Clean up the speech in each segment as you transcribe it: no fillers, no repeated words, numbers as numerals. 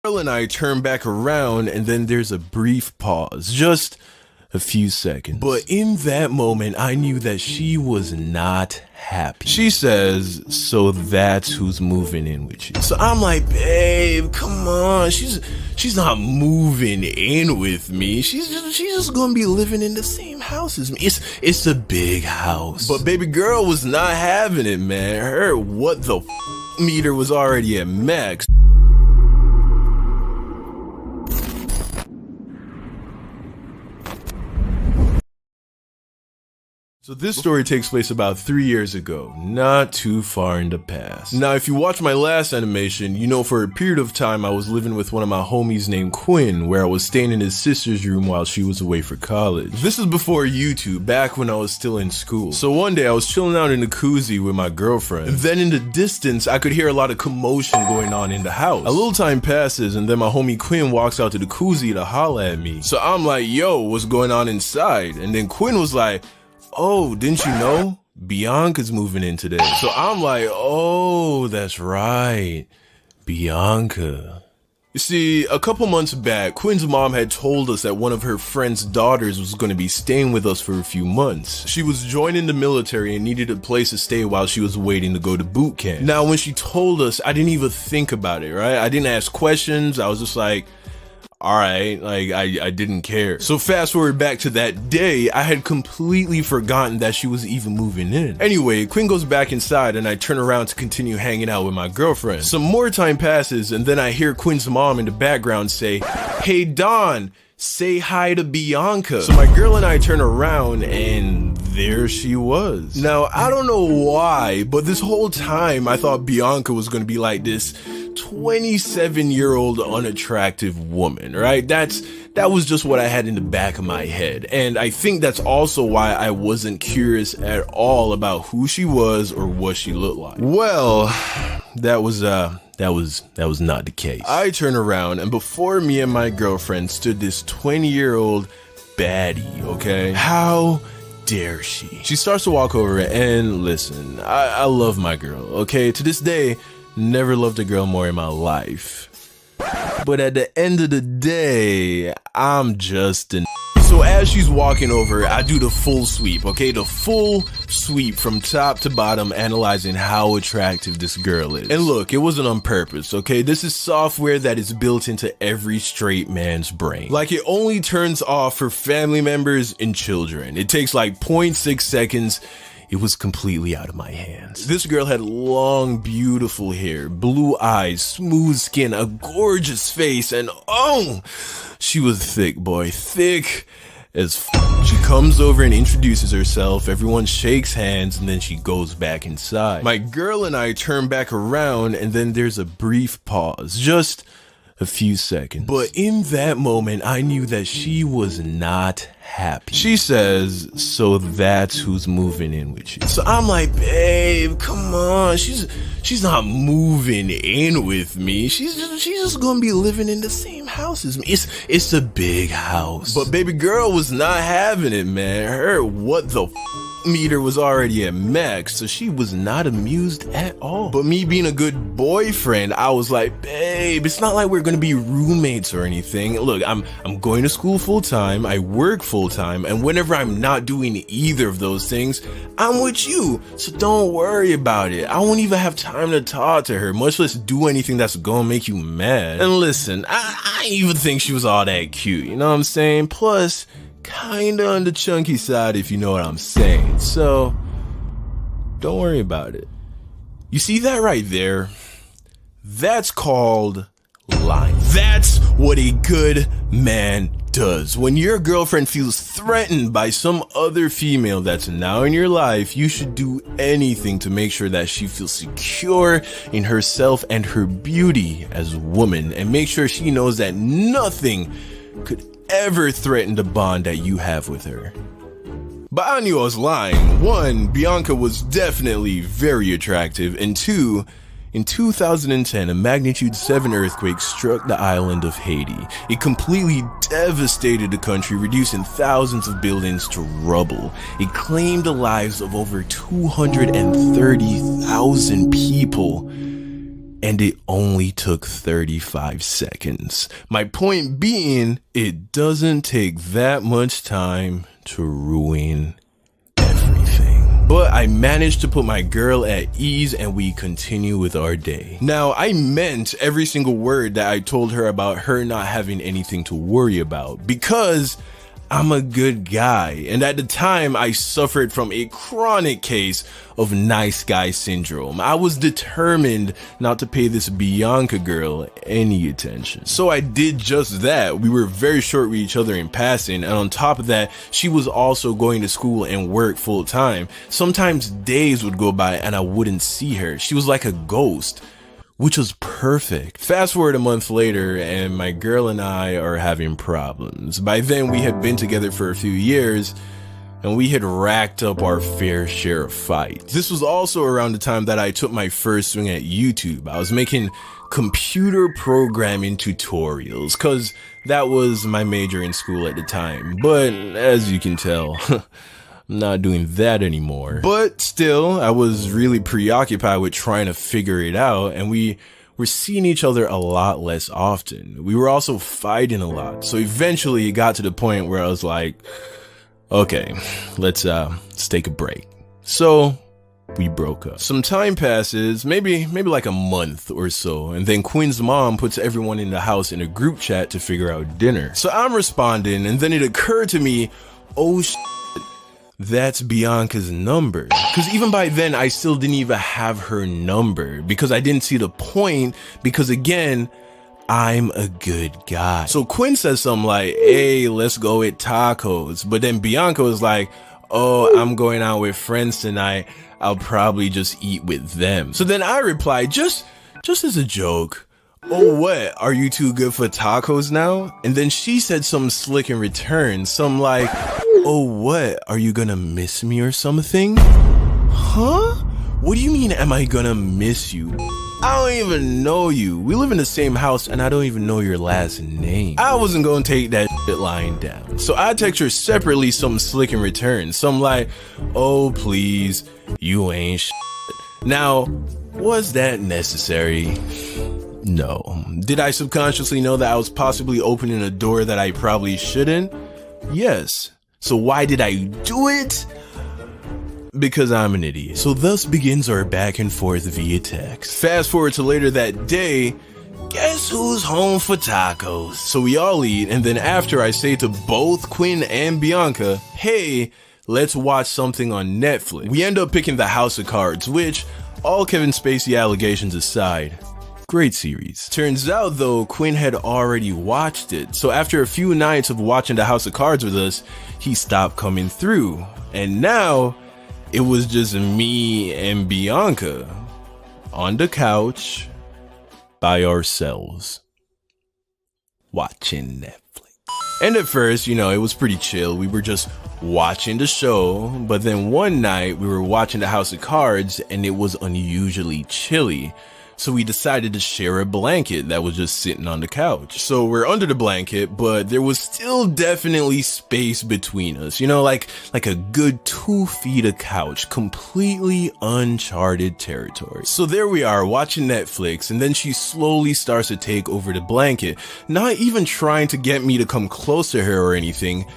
girl and I turn back around, and then there's a brief pause, just a few seconds. But in that moment, I knew that she was not happy. She says, "So that's who's moving in with you." So I'm like, babe, come on. She's not moving in with me. She's just gonna be living in the same house as me. It's a big house. But baby girl was not having it, man. Her what the meter was already at max. So this story takes place about 3 years ago, not too far in the past. Now, if you watch my last animation, you know for a period of time I was living with one of my homies named Quinn, where I was staying in his sister's room while she was away for college. This is before YouTube, back when I was still in school. So one day I was chilling out in the koozie with my girlfriend. And then in the distance, I could hear a lot of commotion going on in the house. A little time passes, and then my homie Quinn walks out to the koozie to holla at me. So I'm like, yo, what's going on inside? And then Quinn was like, "Oh, didn't you know? Bianca's moving in today." So I'm like, oh, that's right, Bianca. You see, a couple months back, Quinn's mom had told us that one of her friend's daughters was going to be staying with us for a few months. She was joining the military and needed a place to stay while she was waiting to go to boot camp. Now, when she told us, I didn't even think about it, right? I didn't ask questions. I was just like, alright, like, I didn't care. So fast forward back to that day, I had completely forgotten that she was even moving in. Anyway, Quinn goes back inside and I turn around to continue hanging out with my girlfriend. Some more time passes and then I hear Quinn's mom in the background say, "Hey Don, say hi to Bianca." So my girl and I turn around and there she was. Now, I don't know why, but this whole time I thought Bianca was gonna be like this 27-year-old unattractive woman, right? That was just what I had in the back of my head. And I think that's also why I wasn't curious at all about who she was or what she looked like. Well, that was not the case. I turn around and before me and my girlfriend stood this 20-year-old baddie, okay? How dare she? She starts to walk over and listen, I love my girl, okay? To this day, never loved a girl more in my life. But at the end of the day, I'm just an. So as she's walking over, I do the full sweep, okay? The full sweep from top to bottom, analyzing how attractive this girl is. And look, it wasn't on purpose, okay? This is software that is built into every straight man's brain. Like, it only turns off for family members and children. It takes like 0.6 seconds. It was completely out of my hands. This girl had long, beautiful hair, blue eyes, smooth skin, a gorgeous face, and oh, she was thick, boy, thick as f. She comes over and introduces herself, everyone shakes hands, and then she goes back inside. My girl and I turn back around, and then there's a brief pause, just a few seconds. But in that moment, I knew that she was not happy. She says, "So that's who's moving in with you." So I'm like, babe, come on. She's not moving in with me. She's just gonna be living in the same house as me. It's a big house. But baby girl was not having it, man. Her what the meter was already at max, so she was not amused at all. But me being a good boyfriend, I was like, babe, it's not like we're gonna be roommates or anything. Look, I'm going to school full time, I work full time, and whenever I'm not doing either of those things, I'm with you. So don't worry about it. I won't even have time to talk to her, much less do anything that's gonna make you mad. And listen, I didn't even think she was all that cute, you know what I'm saying? Plus, kinda on the chunky side, if you know what I'm saying. So don't worry about it. You see that right there? That's called lying. That's what a good man does. When your girlfriend feels threatened by some other female that's now in your life, you should do anything to make sure that she feels secure in herself and her beauty as a woman, and make sure she knows that nothing could ever threaten the bond that you have with her. But I knew I was lying. One, Bianca was definitely very attractive, and two, in 2010, a magnitude 7 earthquake struck the island of Haiti. It completely devastated the country, reducing thousands of buildings to rubble. It claimed the lives of over 230,000 people. And it only took 35 seconds. My point being, it doesn't take that much time to ruin everything. But I managed to put my girl at ease and we continue with our day. Now, I meant every single word that I told her about her not having anything to worry about, because I'm a good guy, and at the time I suffered from a chronic case of nice guy syndrome. I was determined not to pay this Bianca girl any attention. So I did just that. We were very short with each other in passing, and on top of that, she was also going to school and work full time. Sometimes days would go by and I wouldn't see her. She was like a ghost, which was perfect. Fast forward a month later and my girl and I are having problems. By then we had been together for a few years and we had racked up our fair share of fights. This was also around the time that I took my first swing at YouTube. I was making computer programming tutorials because that was my major in school at the time. But as you can tell, I'm not doing that anymore. But still, I was really preoccupied with trying to figure it out, and we were seeing each other a lot less often. We were also fighting a lot. So eventually it got to the point where I was like, okay, let's take a break. So we broke up. Some time passes, maybe like a month or so, and then Quinn's mom puts everyone in the house in a group chat to figure out dinner. So I'm responding, and then it occurred to me, oh that's Bianca's number. Because even by then, I still didn't even have her number because I didn't see the point, because again, I'm a good guy. So Quinn says something like, hey, let's go eat tacos. But then Bianca was like, oh, I'm going out with friends tonight. I'll probably just eat with them. So then I replied, just as a joke, oh, what? Are you too good for tacos now? And then she said something slick in return. Something like, oh, what? Are you gonna miss me or something? Huh? What do you mean, am I gonna miss you? I don't even know you. We live in the same house and I don't even know your last name. I wasn't gonna take that shit lying down. So I text her separately something slick in return. Something like, oh, please, you ain't shit. Now, was that necessary? No. Did I subconsciously know that I was possibly opening a door that I probably shouldn't? Yes. So why did I do it? Because I'm an idiot. So thus begins our back and forth via text. Fast forward to later that day, guess who's home for tacos? So we all eat, and then after I say to both Quinn and Bianca, hey, let's watch something on Netflix. We end up picking the House of Cards, which, all Kevin Spacey allegations aside, great series. Turns out though, Quinn had already watched it. So after a few nights of watching the House of Cards with us, he stopped coming through. And now, it was just me and Bianca on the couch by ourselves watching Netflix. And at first, it was pretty chill. We were just watching the show, but then one night we were watching the House of Cards and it was unusually chilly. So we decided to share a blanket that was just sitting on the couch. So we're under the blanket, but there was still definitely space between us, like a good 2 feet of couch, completely uncharted territory. So there we are watching Netflix, and then she slowly starts to take over the blanket, not even trying to get me to come close to her or anything,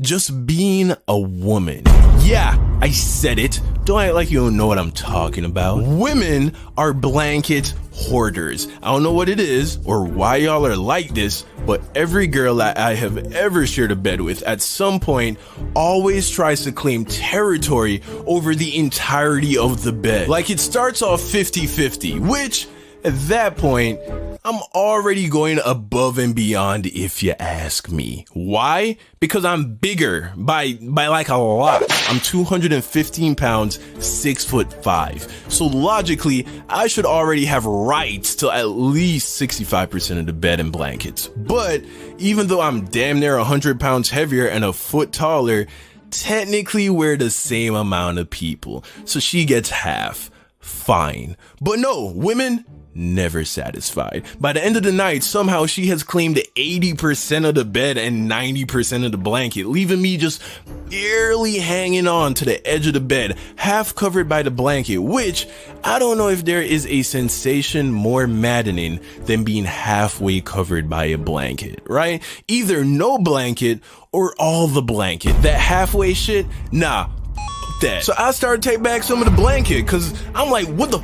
just being a woman. Yeah, I said it. Don't act like you don't know what I'm talking about. Women are blanket hoarders. I don't know what it is or why y'all are like this, but every girl that I have ever shared a bed with at some point always tries to claim territory over the entirety of the bed. Like it starts off 50-50, which at that point, I'm already going above and beyond if you ask me. Why? Because I'm bigger by like a lot. I'm 215 pounds, 6'5". So logically, I should already have rights to at least 65% of the bed and blankets. But even though I'm damn near 100 pounds heavier and a foot taller, technically we're the same amount of people. So she gets half. Fine. But no, women never satisfied. By the end of the night, somehow she has claimed 80% of the bed and 90% of the blanket, leaving me just barely hanging on to the edge of the bed, half covered by the blanket, which I don't know if there is a sensation more maddening than being halfway covered by a blanket, right? Either no blanket or all the blanket. That halfway shit, nah, that. So I started to take back some of the blanket, cause I'm like, what the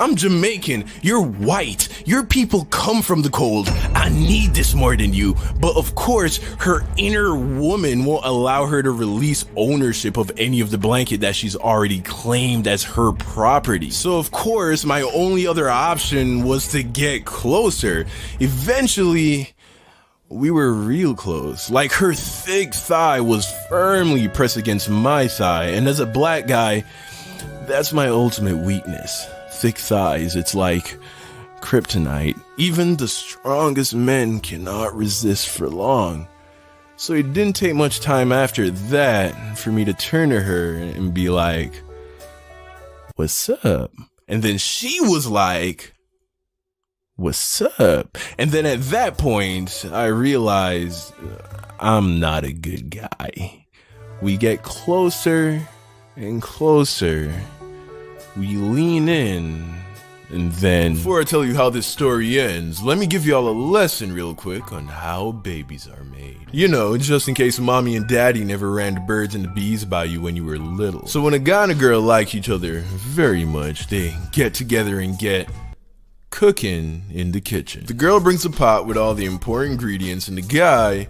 I'm Jamaican, you're white, your people come from the cold, I need this more than you. But of course, her inner woman won't allow her to release ownership of any of the blanket that she's already claimed as her property. So of course, my only other option was to get closer. Eventually, we were real close. Like, her thick thigh was firmly pressed against my thigh, and as a black guy, that's my ultimate weakness. Thick thighs, it's like kryptonite. Even the strongest men cannot resist for long. So it didn't take much time after that for me to turn to her and be like, what's up? And then she was like, what's up? And then at that point, I realized I'm not a good guy. We get closer and closer. We lean in, and then, before I tell you how this story ends, let me give y'all a lesson real quick on how babies are made. You know, just in case mommy and daddy never ran the birds and the bees by you when you were little. So when a guy and a girl like each other very much, they get together and get cooking in the kitchen. The girl brings a pot with all the important ingredients, and the guy,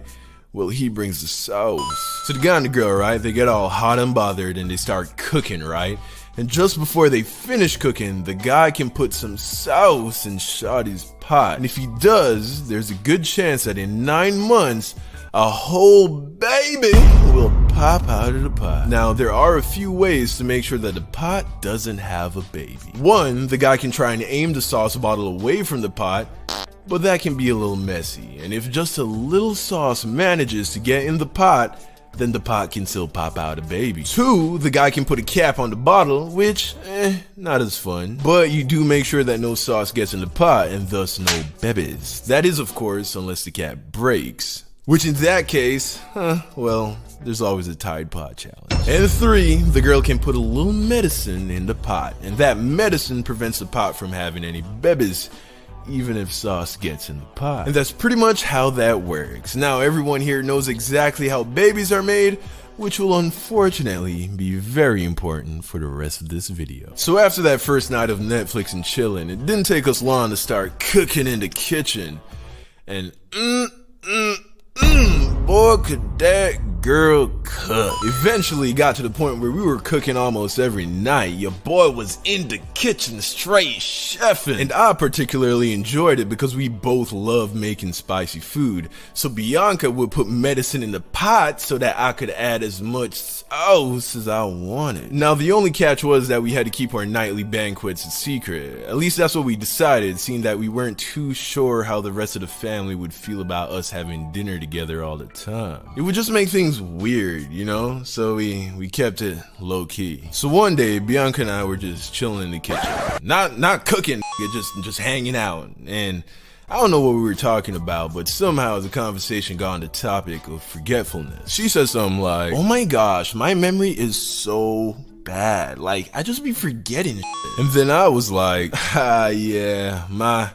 well, he brings the sauce. So the guy and the girl, right, they get all hot and bothered and they start cooking, right? And just before they finish cooking, the guy can put some sauce in Shawty's pot. And if he does, there's a good chance that in 9 months, a whole baby will pop out of the pot. Now, there are a few ways to make sure that the pot doesn't have a baby. One, the guy can try and aim the sauce bottle away from the pot, but that can be a little messy. And if just a little sauce manages to get in the pot, then the pot can still pop out a baby. Two, the guy can put a cap on the bottle, which, not as fun. But you do make sure that no sauce gets in the pot and thus no babies. That is, of course, unless the cap breaks. Which in that case, well, there's always a Tide Pod challenge. And three, the girl can put a little medicine in the pot, and that medicine prevents the pot from having any babies, even if sauce gets in the pot. And that's pretty much how that works. Now everyone here knows exactly how babies are made, which will unfortunately be very important for the rest of this video. So after that first night of Netflix and chilling, it didn't take us long to start cooking in the kitchen. And boy, could that girl cook. Eventually got to the point where we were cooking almost every night. Your boy was in the kitchen straight chefing. And I particularly enjoyed it because we both love making spicy food. So Bianca would put medicine in the pot so that I could add as much sauce as I wanted. Now the only catch was that we had to keep our nightly banquets a secret. At least that's what we decided, seeing that we weren't too sure how the rest of the family would feel about us having dinner together all the time. It would just make things weird, you know? So we kept it low key. So one day, Bianca and I were just chilling in the kitchen. Not cooking, just hanging out. And I don't know what we were talking about, but somehow the conversation got on the topic of forgetfulness. She said something like, oh my gosh, my memory is so bad. Like, I just be forgetting shit. And then I was like, yeah, my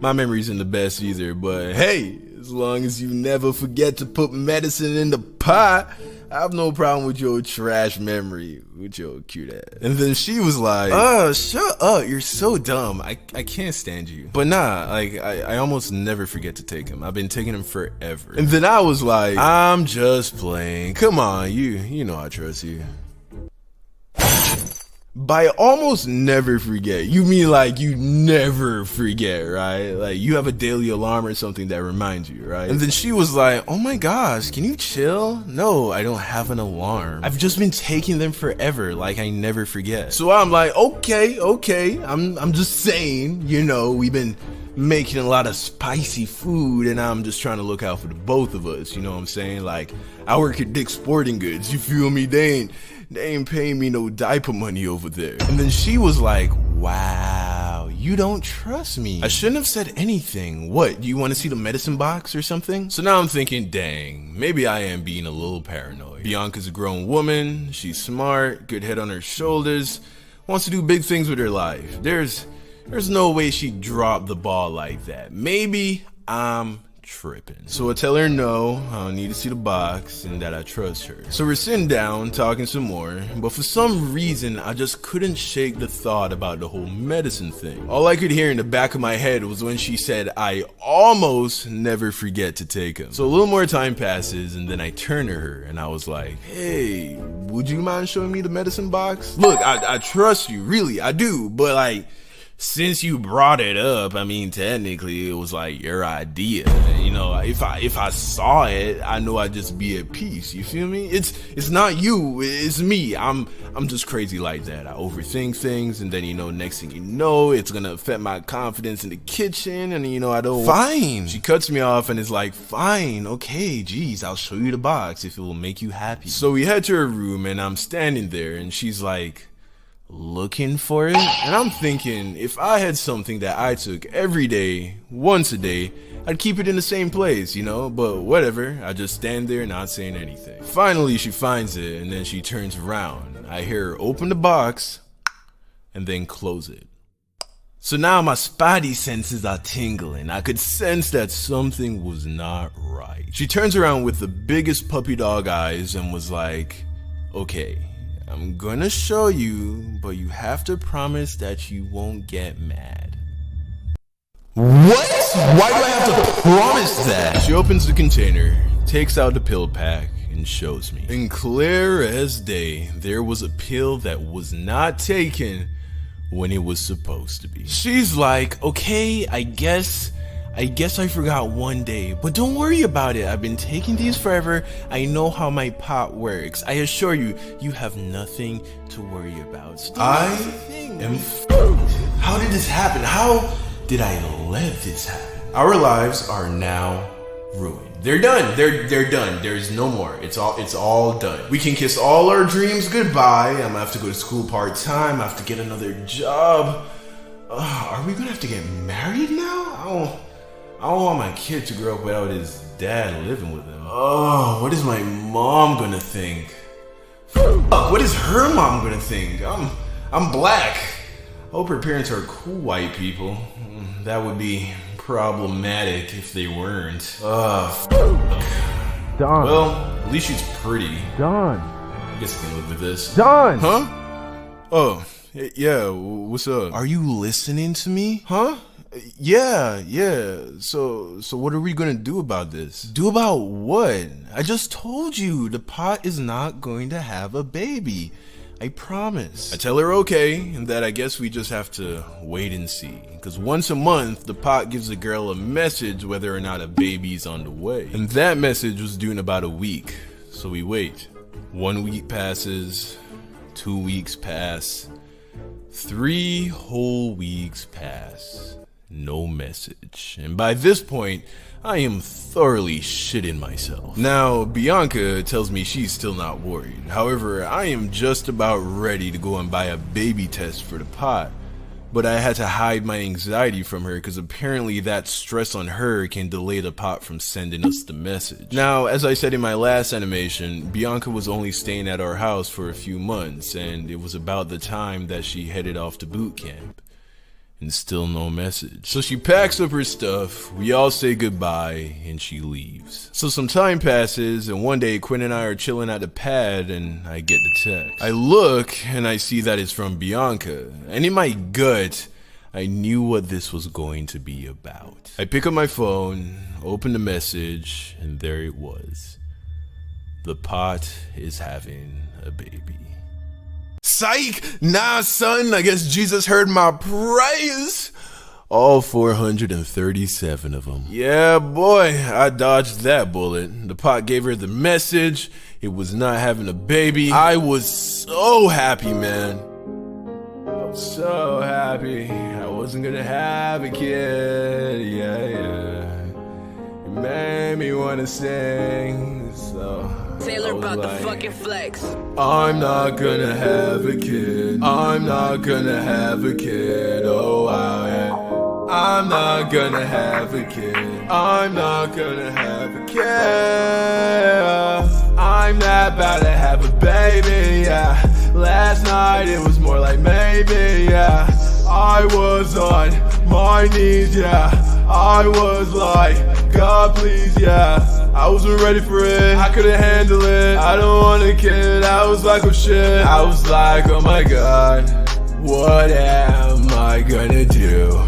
memory isn't the best either, but hey, as long as you never forget to put medicine in the pot, I have no problem with your trash memory, with your cute ass. And then she was like, shut up, you're so dumb, I can't stand you. But nah, like, I almost never forget to take them. I've been taking them forever. And then I was like, I'm just playing. Come on, you know I trust you. By almost never forget, you mean like you never forget, right? Like you have a daily alarm or something that reminds you, right? And then she was like, oh my gosh, can you chill? No, I don't have an alarm. I've just been taking them forever, like I never forget. So I'm like, okay, I'm just saying, you know, we've been making a lot of spicy food and I'm just trying to look out for the both of us, you know what I'm saying? Like, I work at Dick's Sporting Goods, you feel me? They ain't paying me no diaper money over there. And then she was like, wow, you don't trust me. I shouldn't have said anything. What, you want to see the medicine box or something? So now I'm thinking, dang, maybe I am being a little paranoid. Bianca's a grown woman, she's smart, good head on her shoulders, wants to do big things with her life. There's no way she'd drop the ball like that. Maybe I'm tripping. So I tell her no, I don't need to see the box, and that I trust her. So we're sitting down, talking some more, but for some reason, I just couldn't shake the thought about the whole medicine thing. All I could hear in the back of my head was when she said, I almost never forget to take them. So a little more time passes, and then I turn to her, and I was like, hey, would you mind showing me the medicine box? Look, I trust you, really, I do, but like, since you brought it up, I mean, technically it was like your idea. You know, if I saw it, I know I'd just be at peace. You feel me? It's not you, it's me. I'm just crazy like that. I overthink things, and then, you know, next thing you know, it's gonna affect my confidence in the kitchen, and, you know, I don't. Fine. She cuts me off and is like, fine, okay, geez, I'll show you the box if it will make you happy. So we head to her room, and I'm standing there, and she's like, looking for it? And I'm thinking, if I had something that I took every day, once a day, I'd keep it in the same place, you know, but whatever, I just stand there not saying anything. Finally, she finds it, and then she turns around. I hear her open the box, and then close it. So now my spidey senses are tingling. I could sense that something was not right. She turns around with the biggest puppy dog eyes and was like, okay, I'm gonna show you, but you have to promise that you won't get mad. What? Why do I have to promise that? She opens the container, takes out the pill pack, and shows me. And clear as day, there was a pill that was not taken when it was supposed to be. She's like, okay, I guess I forgot one day, but don't worry about it. I've been taking these forever. I know how my pot works. I assure you, you have nothing to worry about. I am fucked. How did this happen? How did I let this happen? Our lives are now ruined. They're done. They're done. There's no more. It's all done. We can kiss all our dreams goodbye. I'm gonna have to go to school part-time. I have to get another job. Are we gonna have to get married now? I don't want my kid to grow up without his dad living with him. Oh, what is my mom gonna think? Fuck, what is her mom gonna think? I'm black. I hope her parents are cool white people. That would be problematic if they weren't. Don. Well, at least she's pretty. Don. I guess I can live with this. Don. Huh? Oh, yeah, what's up? Are you listening to me? Huh? Yeah. So what are we gonna do about this? Do about what? I just told you, the pot is not going to have a baby. I promise. I tell her okay, and that I guess we just have to wait and see. Because once a month, the pot gives the girl a message whether or not a baby's on the way. And that message was due in about a week. So we wait. 1 week passes, 2 weeks pass, 3 whole weeks pass. No message. And by this point, I am thoroughly shitting myself. Now, Bianca tells me she's still not worried. However, I am just about ready to go and buy a baby test for the pot. But I had to hide my anxiety from her because apparently that stress on her can delay the pot from sending us the message. Now, as I said in my last animation, Bianca was only staying at our house for a few months, and it was about the time that she headed off to boot camp. And still no message. So she packs up her stuff, we all say goodbye, and she leaves. So some time passes, and one day Quinn and I are chilling at the pad, and I get the text. I look, and I see that it's from Bianca, and in my gut, I knew what this was going to be about. I pick up my phone, open the message, and there it was. The pot is having a baby. Psych! Nah, son, I guess Jesus heard my prayers. All 437 of them. Yeah, boy, I dodged that bullet. The pot gave her the message. It was not having a baby. I was so happy, man. I was so happy. I wasn't gonna have a kid. Yeah. It made me wanna sing. So Taylor about the fucking flex. I'm not gonna have a kid. I'm not gonna have a kid. Oh wow, yeah. I'm not gonna have a kid. I'm not gonna have a kid. I'm not about to have a baby, yeah. Last night it was more like maybe, yeah. I was on my knees, yeah. I was like, God please, yeah. I wasn't ready for it, I couldn't handle it. I don't want a kid, I was like, oh shit. I was like, oh my God, what am I gonna do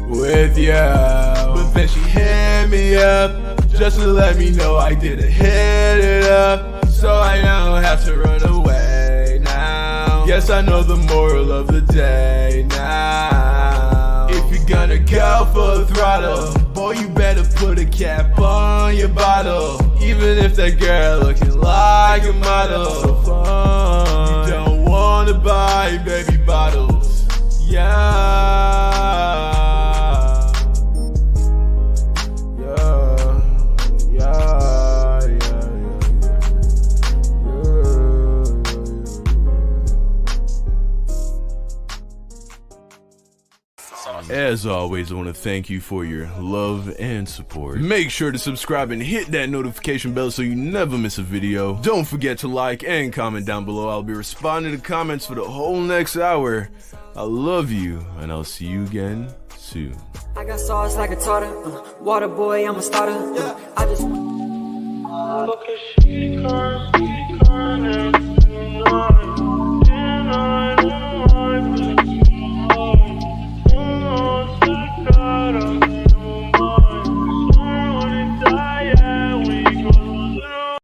with you? But then she hit me up, just to let me know I didn't hit it up. So I don't have to run away now. Guess I know the moral of the day now. If you're gonna go full throttle, boy, you better put a cap on your bottle. Even if that girl looking like a model. You don't wanna buy baby bottles, yeah. As always, I want to thank you for your love and support. Make sure to subscribe and hit that notification bell so you never miss a video. Don't forget to like and comment down below. I'll be responding to comments for the whole next hour. I love you, and I'll see you again soon. I got sauce like a tartar, water boy, I'm a starter. I just